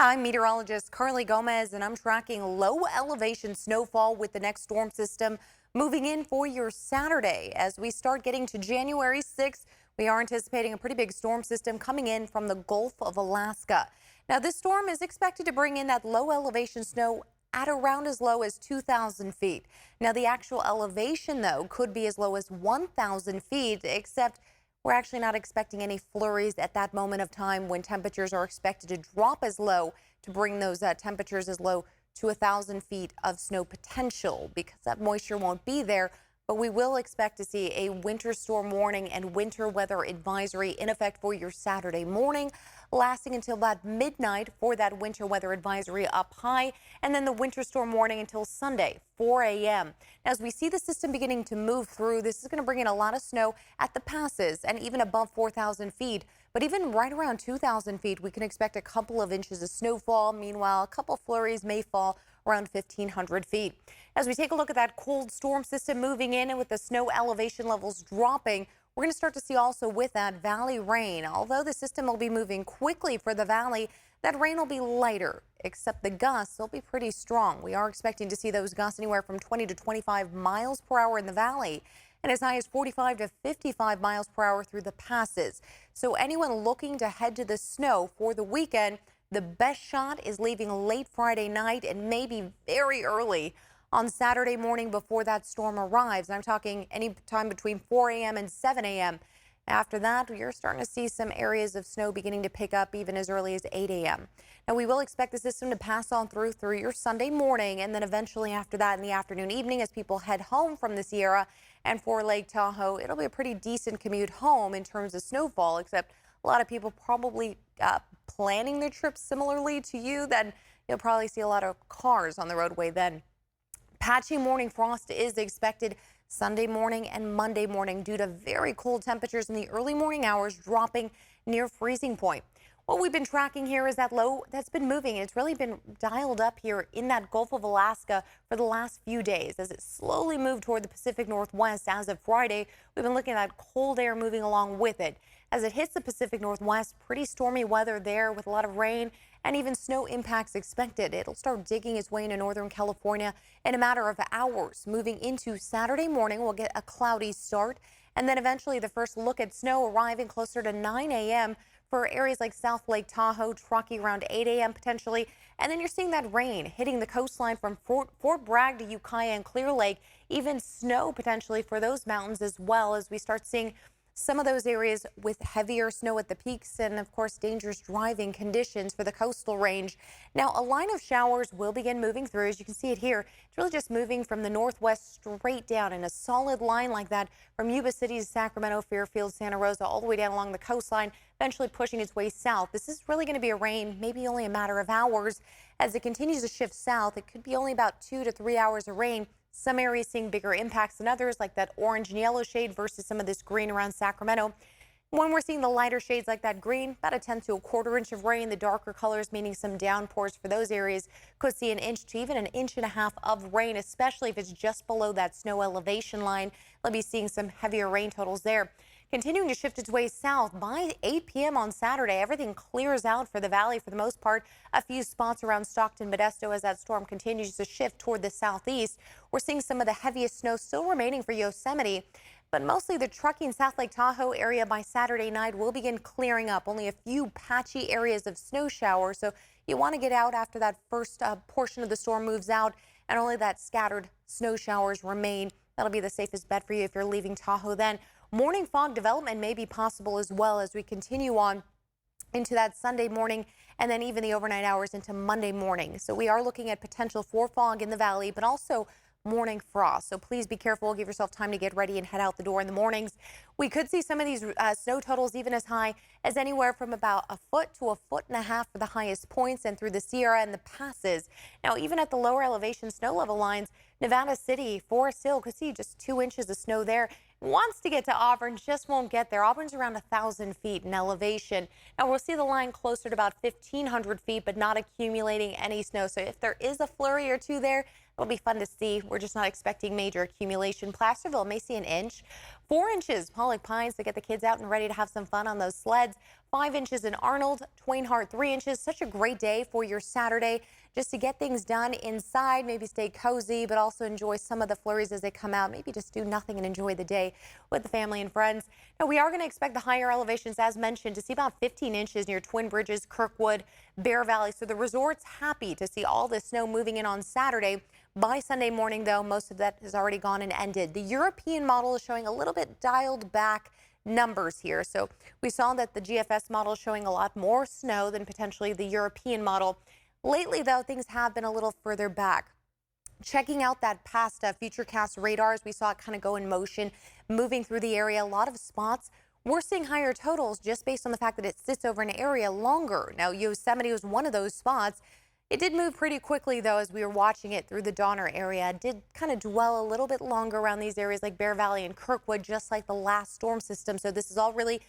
I'm meteorologist Carly Gomez, and I'm tracking low elevation snowfall with the next storm system moving in for your Saturday. As we start getting to January 6th, we are anticipating a pretty big storm system coming in from the Gulf of Alaska. Now, this storm is expected to bring in that low elevation snow at around as low as 2,000 feet. Now, the actual elevation, though, could be as low as 1,000 feet, except we're actually not expecting any flurries at that moment of time when temperatures are expected to drop as low to bring those temperatures as low to 1,000 feet of snow potential because that moisture won't be there. But we will expect to see a winter storm warning and winter weather advisory in effect for your Saturday morning, lasting until about midnight for that winter weather advisory up high, and then the winter storm warning until Sunday, 4 a.m. As we see the system beginning to move through, this is going to bring in a lot of snow at the passes and even above 4,000 feet. But even right around 2,000 feet, we can expect a couple of inches of snowfall. Meanwhile, a couple flurries may fall around 1,500 feet. As we take a look at that cold storm system moving in and with the snow elevation levels dropping, we're going to start to see also with that valley rain. Although the system will be moving quickly for the valley, that rain will be lighter, except the gusts will be pretty strong. We are expecting to see those gusts anywhere from 20 to 25 miles per hour in the valley and as high as 45 to 55 miles per hour through the passes. So anyone looking to head to the snow for the weekend, the best shot is leaving late Friday night and maybe very early on Saturday morning before that storm arrives. I'm talking any time between 4 a.m. and 7 a.m. After that, you're starting to see some areas of snow beginning to pick up even as early as 8 a.m. Now, we will expect the system to pass on through your Sunday morning, and then eventually after that in the afternoon, evening, as people head home from the Sierra and for Lake Tahoe, it'll be a pretty decent commute home in terms of snowfall, except a lot of people probably planning their trips similarly to you. Then you'll probably see a lot of cars on the roadway then. Patchy morning frost is expected Sunday morning and Monday morning due to very cold temperatures in the early morning hours dropping near freezing point. What we've been tracking here is that low that's been moving. It's really been dialed up here in that Gulf of Alaska for the last few days as it slowly moved toward the Pacific Northwest. As of Friday, we've been looking at that cold air moving along with it. As it hits the Pacific Northwest, pretty stormy weather there with a lot of rain and even snow impacts expected. It'll start digging its way into Northern California in a matter of hours. Moving into Saturday morning, we'll get a cloudy start, and then eventually the first look at snow arriving closer to 9 a.m. for areas like South Lake Tahoe, Truckee around 8 a.m. potentially. And then you're seeing that rain hitting the coastline from Fort Bragg to Ukiah and Clear Lake, even snow potentially for those mountains as well, as we start seeing some of those areas with heavier snow at the peaks and, of course, dangerous driving conditions for the coastal range. Now, a line of showers will begin moving through. As you can see it here, it's really just moving from the northwest straight down in a solid line like that from Yuba City to Sacramento, Fairfield, Santa Rosa, all the way down along the coastline, eventually pushing its way south. This is really going to be a rain, maybe only a matter of hours. As it continues to shift south, it could be only about 2 to 3 hours of rain. Some areas seeing bigger impacts than others, like that orange and yellow shade versus some of this green around Sacramento. When we're seeing the lighter shades like that green, about a 10 to a quarter inch of rain. The darker colors meaning some downpours for those areas could see an inch to even an inch and a half of rain, especially if it's just below that snow elevation line. They'll be seeing some heavier rain totals there. Continuing to shift its way south by 8 p.m. on Saturday, everything clears out for the valley for the most part. A few spots around Stockton, Modesto as that storm continues to shift toward the southeast. We're seeing some of the heaviest snow still remaining for Yosemite, but mostly the Truckee and South Lake Tahoe area by Saturday night will begin clearing up. Only a few patchy areas of snow showers, so you want to get out after that first portion of the storm moves out and only that scattered snow showers remain. That'll be the safest bet for you if you're leaving Tahoe then. Morning fog development may be possible as well as we continue on into that Sunday morning and then even the overnight hours into Monday morning. So we are looking at potential for fog in the valley, but also morning frost. So please be careful. Give yourself time to get ready and head out the door in the mornings. We could see some of these snow totals even as high as anywhere from about a foot to a foot and a half for the highest points and through the Sierra and the passes. Now, even at the lower elevation snow level lines, Nevada City, Forest Hill could see just 2 inches of snow there. Wants to get to Auburn, just won't get there. Auburn's around 1,000 feet in elevation. Now we'll see the line closer to about 1,500 feet, but not accumulating any snow. So if there is a flurry or two there, It'll be fun to see. We're just not expecting major accumulation. Placerville may see an inch. 4 inches, Pollock Pines, to get the kids out and ready to have some fun on those sleds. 5 inches in Arnold, Twain Harte 3 inches. Such a great day for your Saturday, just to get things done inside, maybe stay cozy, but also enjoy some of the flurries as they come out. Maybe just do nothing and enjoy the day with the family and friends. Now, we are going to expect the higher elevations, as mentioned, to see about 15 inches near Twin Bridges, Kirkwood, Bear Valley. So the resort's happy to see all the snow moving in on Saturday. By Sunday morning, though, most of that has already gone and ended. The European model is showing a little bit dialed back numbers here. So we saw that the GFS model is showing a lot more snow than potentially the European model. Lately, though, things have been a little further back. Checking out that past Futurecast radars, we saw it kind of go in motion, moving through the area. A lot of spots, we're seeing higher totals just based on the fact that it sits over an area longer. Now, Yosemite was one of those spots. It did move pretty quickly, though, as we were watching it through the Donner area. It did kind of dwell a little bit longer around these areas like Bear Valley and Kirkwood, just like the last storm system. So this is all really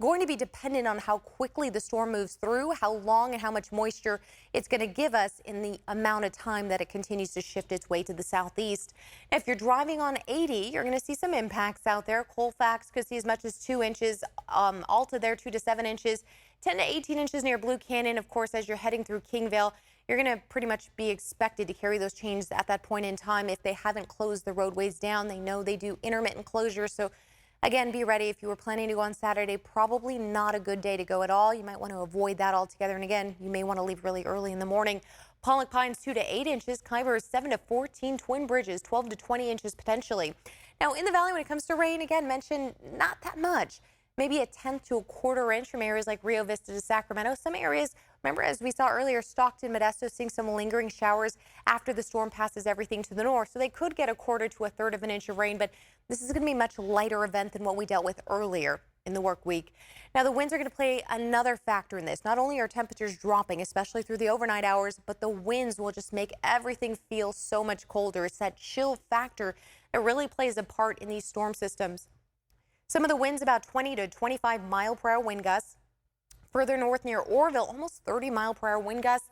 going to be dependent on how quickly the storm moves through, how long and how much moisture it's going to give us in the amount of time that it continues to shift its way to the southeast. If you're driving on 80, you're going to see some impacts out there. Colfax could see as much as 2 inches. Alta there, 2 to 7 inches, 10 to 18 inches near Blue Canyon. Of course, as you're heading through Kingvale, you're going to pretty much be expected to carry those changes at that point in time. If they haven't closed the roadways down, they know they do intermittent closures. So again, be ready if you were planning to go on Saturday. Probably not a good day to go at all. You might want to avoid that altogether. And again, you may want to leave really early in the morning. Pollock Pines 2 to 8 inches, Khyber 7 to 14, Twin Bridges 12 to 20 inches potentially. Now in the valley, when it comes to rain, again, mentioned not that much. Maybe a 1/10 to a 1/4 inch from areas like Rio Vista to Sacramento. Some areas, remember, as we saw earlier, Stockton, Modesto, seeing some lingering showers after the storm passes everything to the north. So they could get a 1/4 to a 1/3 of an inch of rain, but this is going to be a much lighter event than what we dealt with earlier in the work week. Now, the winds are going to play another factor in this. Not only are temperatures dropping, especially through the overnight hours, but the winds will just make everything feel so much colder. It's that chill factor that really plays a part in these storm systems. Some of the winds about 20 to 25 mile per hour wind gusts. Further north near Oroville, almost 30 mile per hour wind gusts.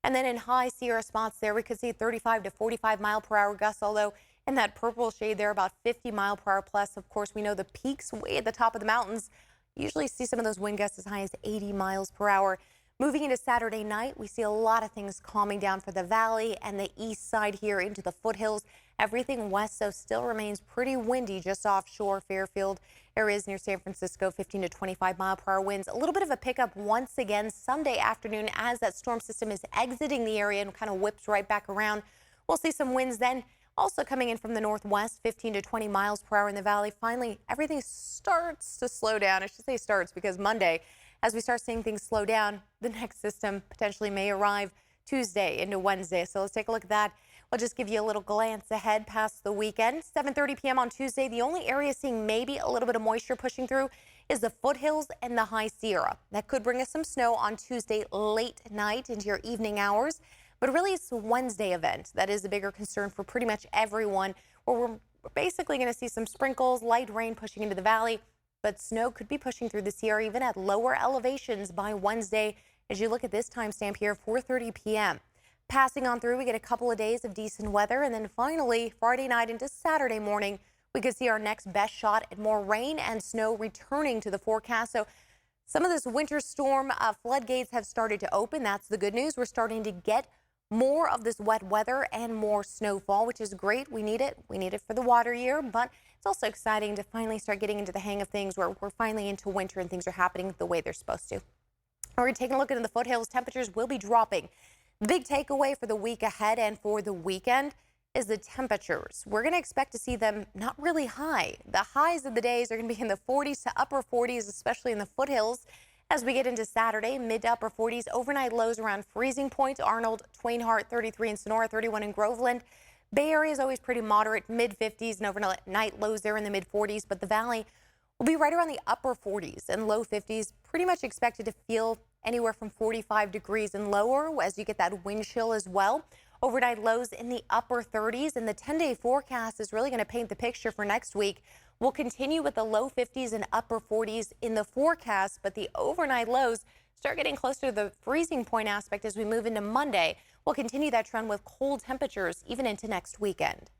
And then in high Sierra spots there, we could see 35 to 45 mile per hour gusts, although in that purple shade there, about 50 mile per hour plus. Of course, we know the peaks way at the top of the mountains usually see some of those wind gusts as high as 80 miles per hour. Moving into Saturday night, we see a lot of things calming down for the valley and the east side here into the foothills. Everything west, so still remains pretty windy just offshore Fairfield areas near San Francisco, 15 to 25 mile per hour winds. A little bit of a pickup once again Sunday afternoon as that storm system is exiting the area and kind of whips right back around. We'll see some winds then also coming in from the northwest, 15 to 20 miles per hour in the valley. Finally, everything starts to slow down. I should say starts because Monday, as we start seeing things slow down, the next system potentially may arrive Tuesday into Wednesday. So let's take a look at that. We'll just give you a little glance ahead past the weekend. 7:30 p.m. on Tuesday, the only area seeing maybe a little bit of moisture pushing through is the foothills and the high Sierra. That could bring us some snow on Tuesday late night into your evening hours. But really, it's a Wednesday event that is a bigger concern for pretty much everyone, where we're basically going to see some sprinkles, light rain pushing into the valley. But snow could be pushing through the Sierra even at lower elevations by Wednesday. As you look at this timestamp here, 4:30 p.m. Passing on through, we get a couple of days of decent weather. And then finally, Friday night into Saturday morning, we could see our next best shot at more rain and snow returning to the forecast. So some of this winter storm floodgates have started to open. That's the good news. We're starting to get more of this wet weather and more snowfall, which is great. We need it. We need it for the water year, but it's also exciting to finally start getting into the hang of things where we're finally into winter and things are happening the way they're supposed to. We're taking a look into the foothills. Temperatures will be dropping. The big takeaway for the week ahead and for the weekend is the temperatures. We're going to expect to see them not really high. The highs of the days are going to be in the 40s to upper 40s, especially in the foothills. As we get into Saturday, mid to upper 40s, overnight lows around freezing point. Arnold, Twain Harte, 33 in Sonora, 31 in Groveland. Bay Area is always pretty moderate, mid 50s, and overnight lows there in the mid 40s. But the valley will be right around the upper 40s and low 50s. Pretty much expected to feel anywhere from 45 degrees and lower as you get that wind chill as well. Overnight lows in the upper 30s, and the 10-day forecast is really going to paint the picture for next week. We'll continue with the low 50s and upper 40s in the forecast, but the overnight lows start getting closer to the freezing point aspect as we move into Monday. We'll continue that trend with cold temperatures even into next weekend.